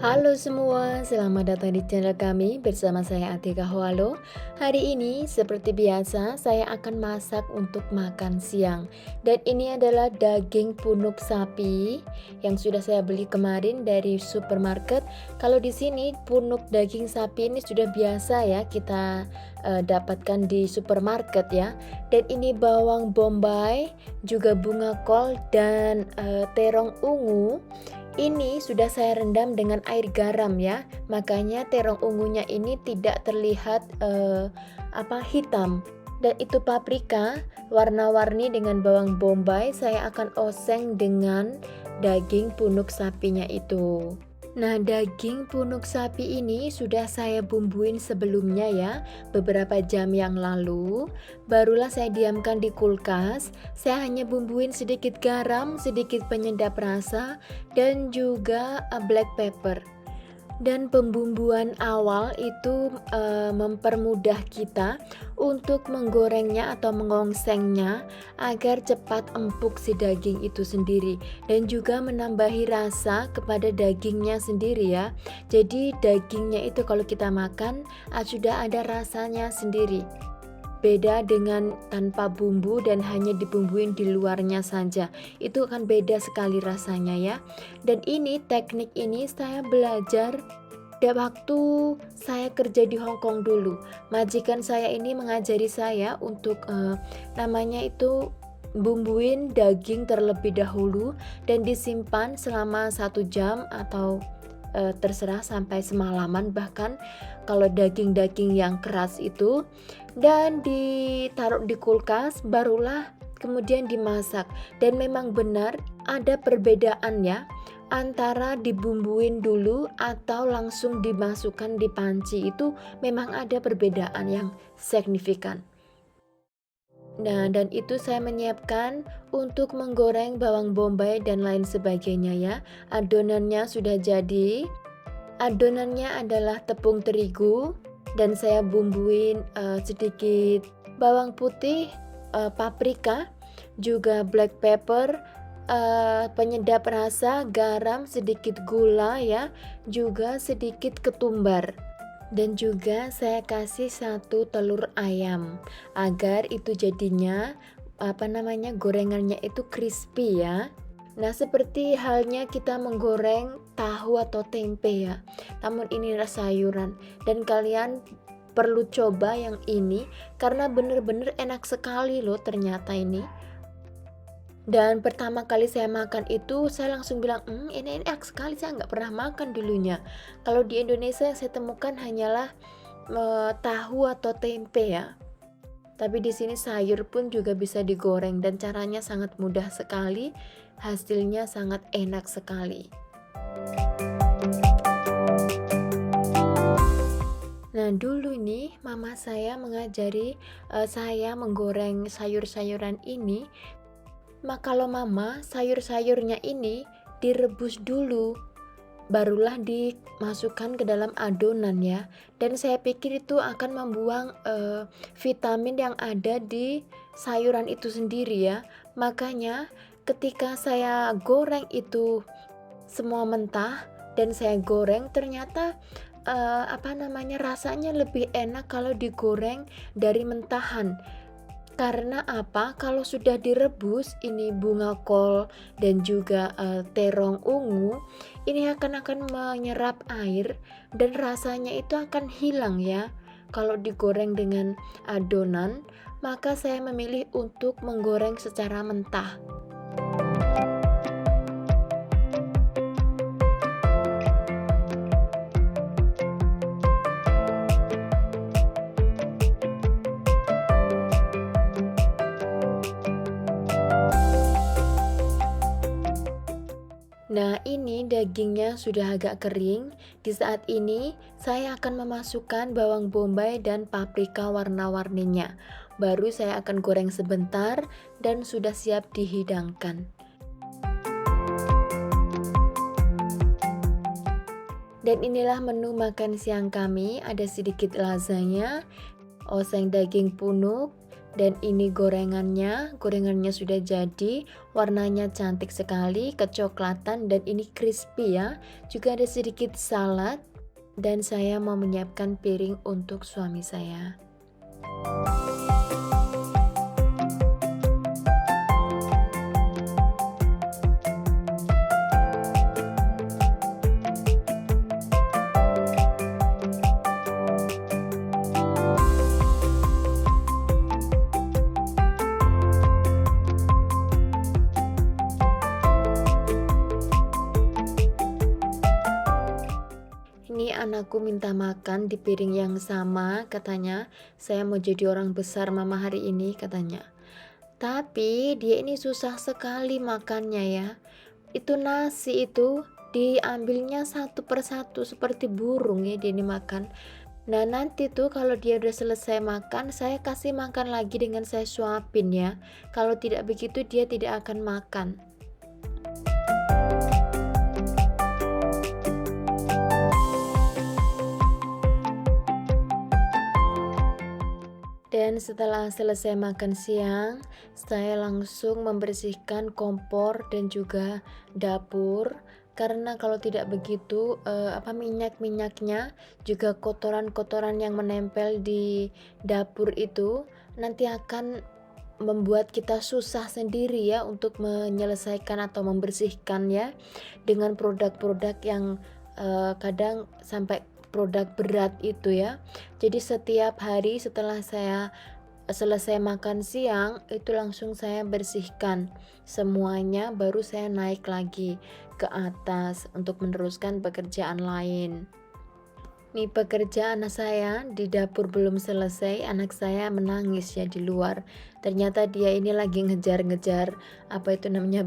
Halo semua, selamat datang di channel kami bersama saya Atika Hwalo. Hari ini seperti biasa saya akan masak untuk makan siang. Dan ini adalah daging punuk sapi yang sudah saya beli kemarin dari supermarket. Kalau di sini punuk daging sapi ini sudah biasa ya kita dapatkan di supermarket ya. Dan ini bawang bombay, juga bunga kol dan terong ungu. Ini sudah saya rendam dengan air garam ya, makanya terong ungunya ini tidak terlihat hitam. Dan itu paprika warna-warni dengan bawang bombay, saya akan oseng dengan daging punuk sapinya itu. Nah, daging punuk sapi ini sudah saya bumbuin sebelumnya ya, beberapa jam yang lalu. Barulah saya diamkan di kulkas. Saya hanya bumbuin sedikit garam, sedikit penyedap rasa, dan juga black pepper. Dan pembumbuan awal itu mempermudah kita untuk menggorengnya atau mengongsengnya agar cepat empuk si daging itu sendiri, dan juga menambahi rasa kepada dagingnya sendiri ya. Jadi dagingnya itu kalau kita makan sudah ada rasanya sendiri. Beda dengan tanpa bumbu dan hanya dibumbuin di luarnya saja. Itu akan beda sekali rasanya ya. Dan ini teknik ini saya belajar waktu saya kerja di Hong Kong dulu. Majikan saya ini mengajari saya untuk namanya itu bumbuin daging terlebih dahulu dan disimpan selama 1 jam atau terserah sampai semalaman bahkan kalau daging-daging yang keras itu, dan ditaruh di kulkas barulah kemudian dimasak. Dan memang benar ada perbedaan ya antara dibumbuin dulu atau langsung dimasukkan di panci, itu memang ada perbedaan yang signifikan. Nah, dan itu saya menyiapkan untuk menggoreng bawang bombay dan lain sebagainya ya. Adonannya sudah jadi. Adonannya adalah tepung terigu dan saya bumbuin sedikit bawang putih, paprika, juga black pepper, penyedap rasa, garam, sedikit gula ya, juga sedikit ketumbar. Dan juga saya kasih 1 telur ayam agar itu jadinya gorengannya itu crispy ya. Nah, seperti halnya kita menggoreng tahu atau tempe ya, namun ini sayuran. Dan kalian perlu coba yang ini karena bener-bener enak sekali loh ternyata ini. Dan pertama kali saya makan itu saya langsung bilang ini enak sekali, saya nggak pernah makan dulunya. Kalau di Indonesia yang saya temukan hanyalah tahu atau tempe ya. Tapi di sini sayur pun juga bisa digoreng dan caranya sangat mudah sekali, hasilnya sangat enak sekali. Nah, dulu nih mama saya mengajari saya menggoreng sayur-sayuran ini. Kalau mama, sayur-sayurnya ini direbus dulu, barulah dimasukkan ke dalam adonan ya. Dan saya pikir itu akan membuang vitamin yang ada di sayuran itu sendiri ya. Makanya ketika saya goreng itu semua mentah dan saya goreng, ternyata rasanya lebih enak kalau digoreng dari mentahan. Karena apa? Kalau sudah direbus ini bunga kol dan juga terong ungu, ini akan menyerap air dan rasanya itu akan hilang ya. Kalau digoreng dengan adonan, maka saya memilih untuk menggoreng secara mentah. Nah, ini dagingnya sudah agak kering. Di saat ini saya akan memasukkan bawang bombay dan paprika warna-warninya. Baru saya akan goreng sebentar dan sudah siap dihidangkan. Dan inilah menu makan siang kami. Ada sedikit lasagna, oseng daging punuk, Dan ini gorengannya sudah jadi, warnanya cantik sekali, kecoklatan dan ini crispy ya. Juga ada sedikit salad dan saya mau menyiapkan piring untuk suami saya. Ini anakku minta makan di piring yang sama, katanya, "Saya mau jadi orang besar mama hari ini," katanya. Tapi dia ini susah sekali makannya ya. Itu nasi itu diambilnya satu persatu seperti burung ya dia ini makan. Nah nanti tuh kalau dia udah selesai makan, saya kasih makan lagi dengan saya suapin ya. Kalau tidak begitu dia tidak akan makan. Dan setelah selesai makan siang, saya langsung membersihkan kompor dan juga dapur. Karena kalau tidak begitu, minyak-minyaknya juga kotoran-kotoran yang menempel di dapur itu nanti akan membuat kita susah sendiri ya untuk menyelesaikan atau membersihkan ya dengan produk-produk yang kadang sampai produk berat itu ya. Jadi setiap hari setelah saya selesai makan siang itu langsung saya bersihkan semuanya, baru saya naik lagi ke atas untuk meneruskan pekerjaan lain. Nih pekerjaan saya di dapur belum selesai, anak saya menangis ya di luar. Ternyata dia ini lagi ngejar-ngejar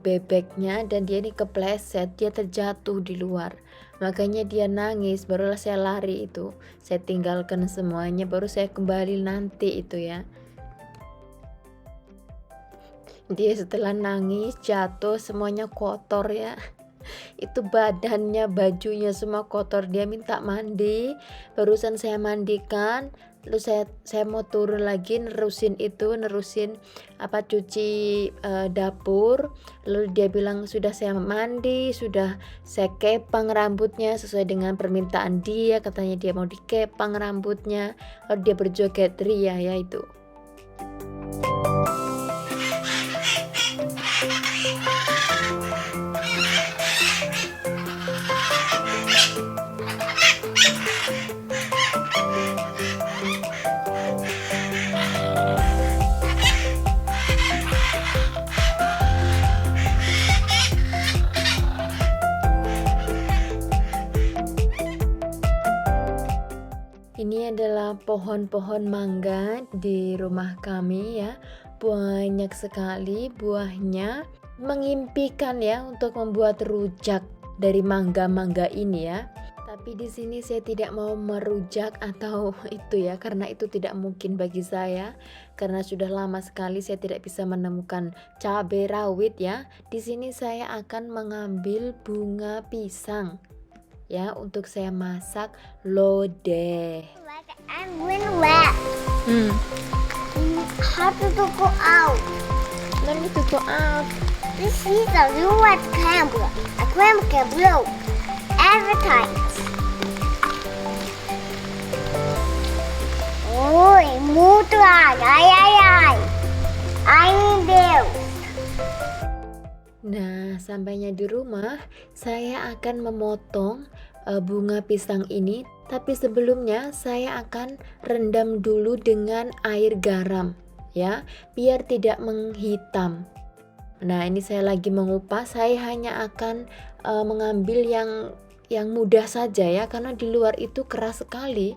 bebeknya dan dia ini kepleset, dia terjatuh di luar. Makanya dia nangis, barulah saya lari itu. Saya tinggalkan semuanya, baru saya kembali nanti itu ya. Dia setelah nangis, jatuh, semuanya kotor ya. Itu badannya, bajunya semua kotor. Dia minta mandi, barusan saya mandikan, terus saya mau turun lagi nerusin cuci dapur. Lalu dia bilang sudah saya mandi, sudah saya kepang rambutnya sesuai dengan permintaan dia, katanya dia mau dikepang rambutnya. Lalu dia berjoget ria ya itu. Ini adalah pohon-pohon mangga di rumah kami ya. Banyak sekali buahnya, mengimpikan ya untuk membuat rujak dari mangga-mangga ini ya. Tapi di sini saya tidak mau merujak atau itu ya, karena itu tidak mungkin bagi saya. Karena sudah lama sekali saya tidak bisa menemukan cabai rawit ya. Di sini saya akan mengambil bunga pisang ya untuk saya masak lodeh. I'm going wet. How to go out? No need to go out. This is a new white camera. A camera can blow. Advertise. Ôi, mua tòa. Ay. I need this. Nah, sampainya di rumah, saya akan memotong bunga pisang ini, tapi sebelumnya saya akan rendam dulu dengan air garam ya, biar tidak menghitam. Nah, ini saya lagi mengupas, saya hanya akan mengambil yang mudah saja ya, karena di luar itu keras sekali.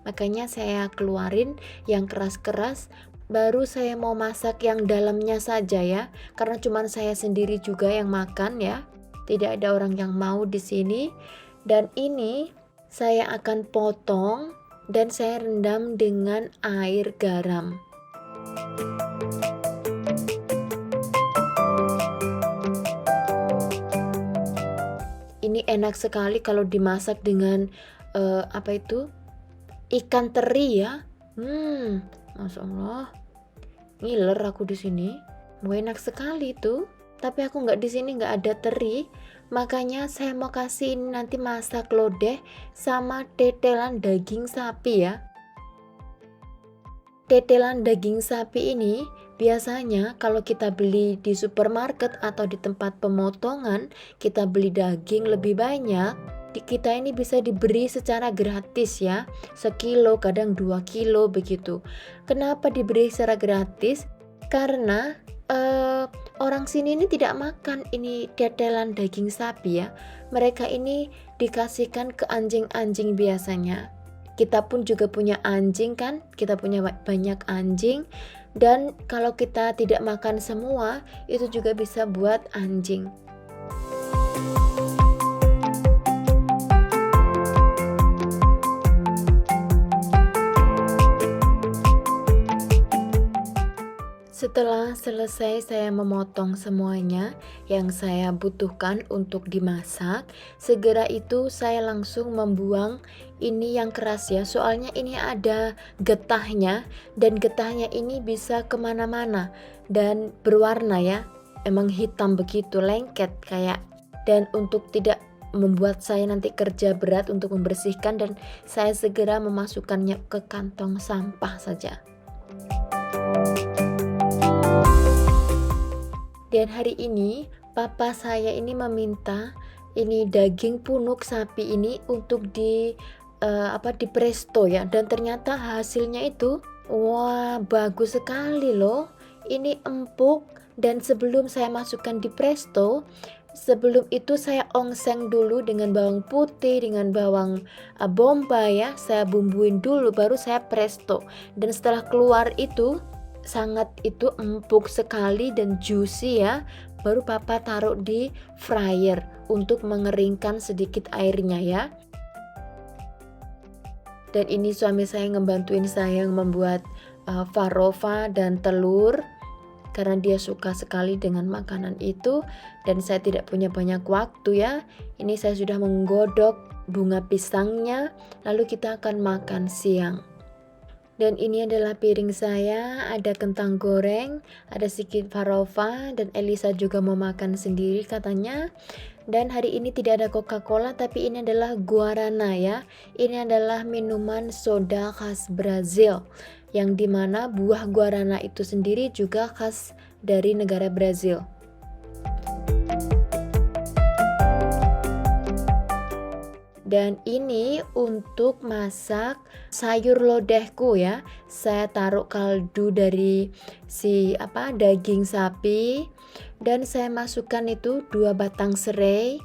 Makanya saya keluarin yang keras-keras, baru saya mau masak yang dalamnya saja ya, karena cuma saya sendiri juga yang makan ya. Tidak ada orang yang mau di sini. Dan ini saya akan potong dan saya rendam dengan air garam. Ini enak sekali kalau dimasak dengan ikan teri ya. Masya Allah. Ngiler aku di sini. Enak sekali tuh. Tapi aku nggak di sini nggak ada teri. Makanya saya mau kasih ini nanti masak lodeh sama tetelan daging sapi ya. Tetelan daging sapi ini biasanya kalau kita beli di supermarket atau di tempat pemotongan, kita beli daging lebih banyak, kita ini bisa diberi secara gratis ya, sekilo kadang 2 kilo begitu. Kenapa diberi secara gratis? Karena orang sini ini tidak makan ini tetelan daging sapi ya. Mereka ini dikasihkan ke anjing-anjing biasanya. Kita pun juga punya anjing kan, kita punya banyak anjing, dan kalau kita tidak makan semua, itu juga bisa buat anjing. Setelah selesai saya memotong semuanya yang saya butuhkan untuk dimasak, segera itu saya langsung membuang ini yang keras ya, soalnya ini ada getahnya dan getahnya ini bisa kemana-mana dan berwarna ya, emang hitam begitu lengket kayak. Dan untuk tidak membuat saya nanti kerja berat untuk membersihkan, dan saya segera memasukkannya ke kantong sampah saja. Dan hari ini papa saya ini meminta ini daging punuk sapi ini untuk di presto ya, dan ternyata hasilnya itu wah bagus sekali loh. Ini empuk, dan sebelum saya masukkan di presto, sebelum itu saya ongseng dulu dengan bawang putih, dengan bawang bombay ya, saya bumbuin dulu baru saya presto. Dan setelah keluar itu sangat itu empuk sekali dan juicy ya. Baru papa taruh di fryer untuk mengeringkan sedikit airnya ya. Dan ini suami saya ngebantuin saya membuat farova dan telur, karena dia suka sekali dengan makanan itu, dan saya tidak punya banyak waktu ya. Ini saya sudah menggodok bunga pisangnya, lalu kita akan makan siang. Dan ini adalah piring saya, ada kentang goreng, ada sedikit farova, dan Elisa juga mau makan sendiri katanya. Dan hari ini tidak ada Coca-Cola, tapi ini adalah guarana ya. Ini adalah minuman soda khas Brazil, yang dimana buah guarana itu sendiri juga khas dari negara Brazil. Dan ini untuk masak sayur lodehku ya. Saya taruh kaldu dari daging sapi, dan saya masukkan itu 2 batang serai.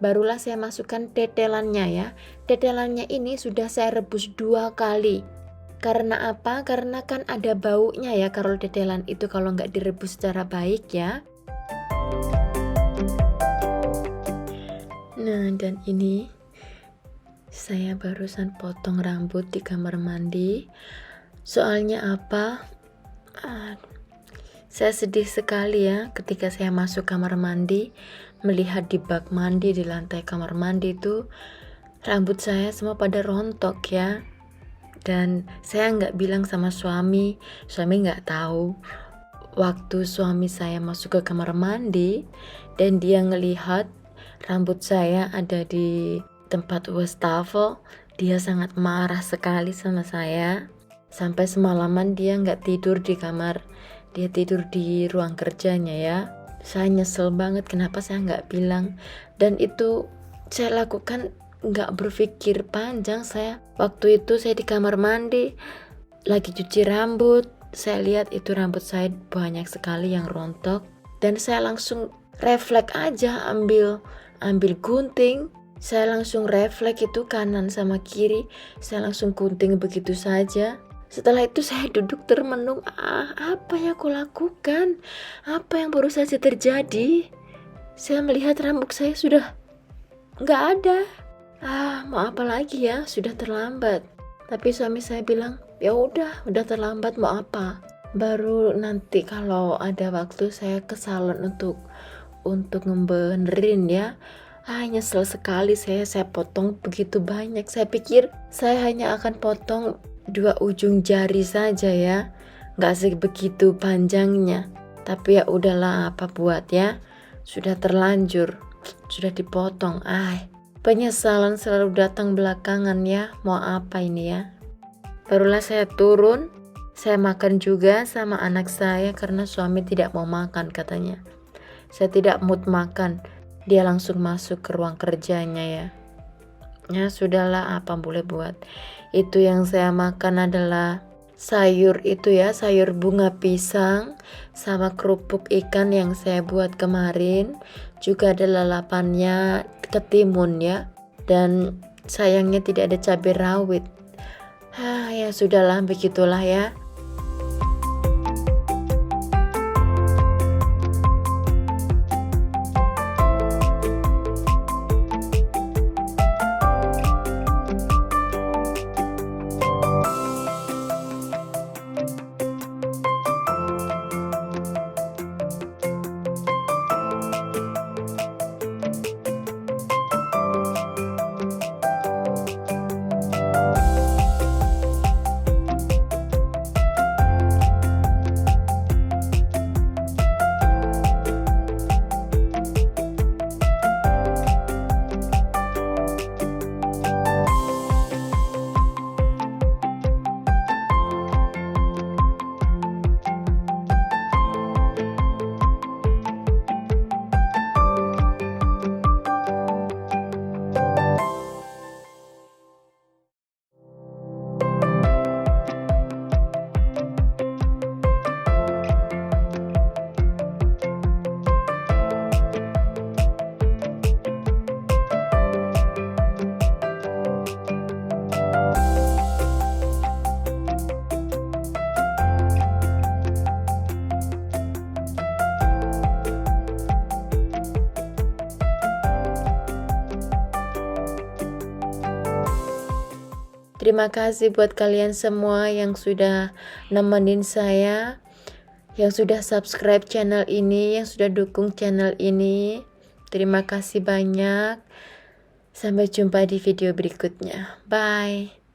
Barulah saya masukkan tetelannya ya. Tetelannya ini sudah saya rebus 2 kali. Karena apa? Karena kan ada baunya ya kalau tetelan itu kalau nggak direbus secara baik ya. Nah, dan ini saya barusan potong rambut di kamar mandi. Soalnya apa? Saya sedih sekali ya ketika saya masuk kamar mandi, melihat di bak mandi di lantai kamar mandi itu rambut saya semua pada rontok ya. Dan saya nggak bilang sama suami nggak tahu. Waktu suami saya masuk ke kamar mandi dan dia ngelihat rambut saya ada di tempat wastafel, dia sangat marah sekali sama saya. Sampai semalaman dia nggak tidur di kamar, dia tidur di ruang kerjanya ya. Saya nyesel banget kenapa saya nggak bilang. Dan itu saya lakukan nggak berpikir panjang saya. Waktu itu saya di kamar mandi lagi cuci rambut, saya lihat itu rambut saya banyak sekali yang rontok, dan saya langsung refleks aja ambil gunting. Saya langsung refleks itu kanan sama kiri, saya langsung gunting begitu saja. Setelah itu saya duduk termenung, apa yang aku lakukan? Apa yang baru saja terjadi? Saya melihat rambut saya sudah nggak ada. Mau apa lagi ya, sudah terlambat. Tapi suami saya bilang, ya udah terlambat mau apa? Baru nanti kalau ada waktu saya ke salon untuk ngebenerin ya. Nyesel sekali saya potong begitu banyak. Saya pikir saya hanya akan potong 2 ujung jari saja ya. nggak sebegitu panjangnya. Tapi ya udahlah, apa buat ya, sudah terlanjur, sudah dipotong. Penyesalan selalu datang belakangan ya, mau apa ini ya. Barulah saya turun, saya makan juga sama anak saya karena suami tidak mau makan katanya. Saya tidak mood makan, dia langsung masuk ke ruang kerjanya ya. Ya sudahlah, apa boleh buat. Itu yang saya makan adalah sayur itu ya, sayur bunga pisang sama kerupuk ikan yang saya buat kemarin. Juga ada lalapannya ketimun ya. Dan sayangnya tidak ada cabai rawit. Ya sudahlah, begitulah ya. Terima kasih buat kalian semua yang sudah nemenin saya, yang sudah subscribe channel ini, yang sudah dukung channel ini. Terima kasih banyak. Sampai jumpa di video berikutnya. Bye.